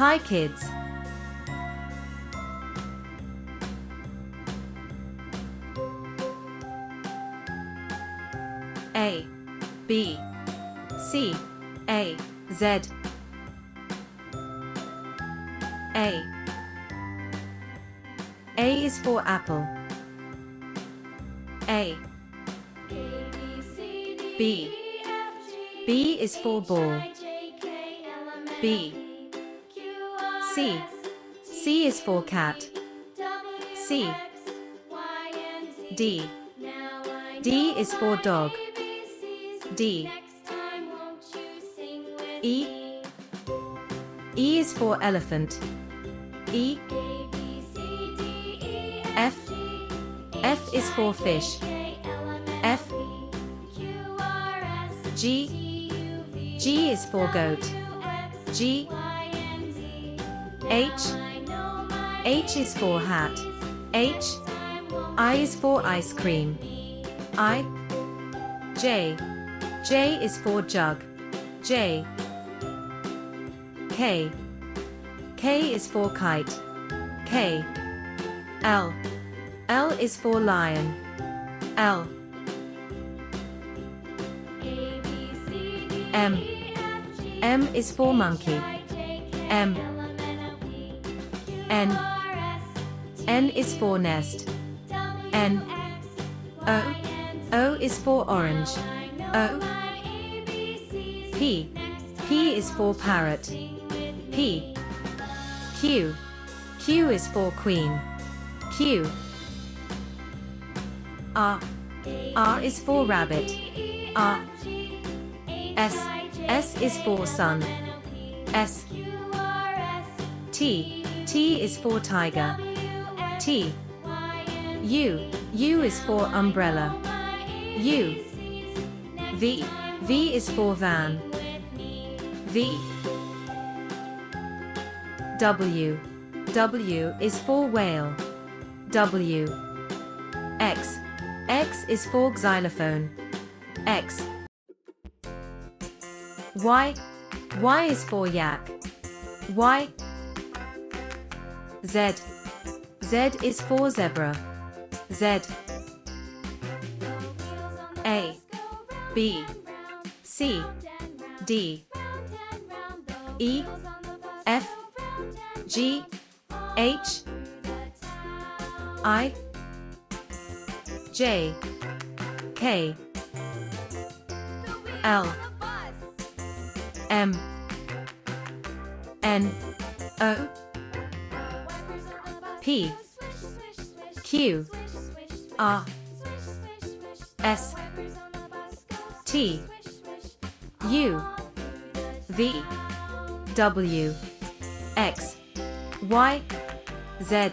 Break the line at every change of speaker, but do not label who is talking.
Hi kids. A, B, C, A, Z. A. A is for apple. A. B. B is for ball. B. C. C is for cat. C. D. D is for dog. D. E. E is for elephant. E. F. F is for fish. F. G. G is for goat. G. H. H is for hat. H. I is for ice cream. I. J. J is for jug. J. K. K is for kite. K. L. L is for lion. L. M. M is for monkey. M. N. N is for nest. N. O. O is for orange. O. P. P is for parrot. P. Q. Q is for queen. Q. R. R is for rabbit. R. S. S is for sun. S. T. T is for tiger. T. U. U is for umbrella. U. V. V is for van. V. W. W is for whale. W. X. X is for xylophone. X. Y. Y is for yak. Y. Z. Z is for zebra. Z. A. B. C. D. E. F. G. H. I. J. K. L. M. N. O. P. Q. R. S. T. U. V. W. X. Y. Z.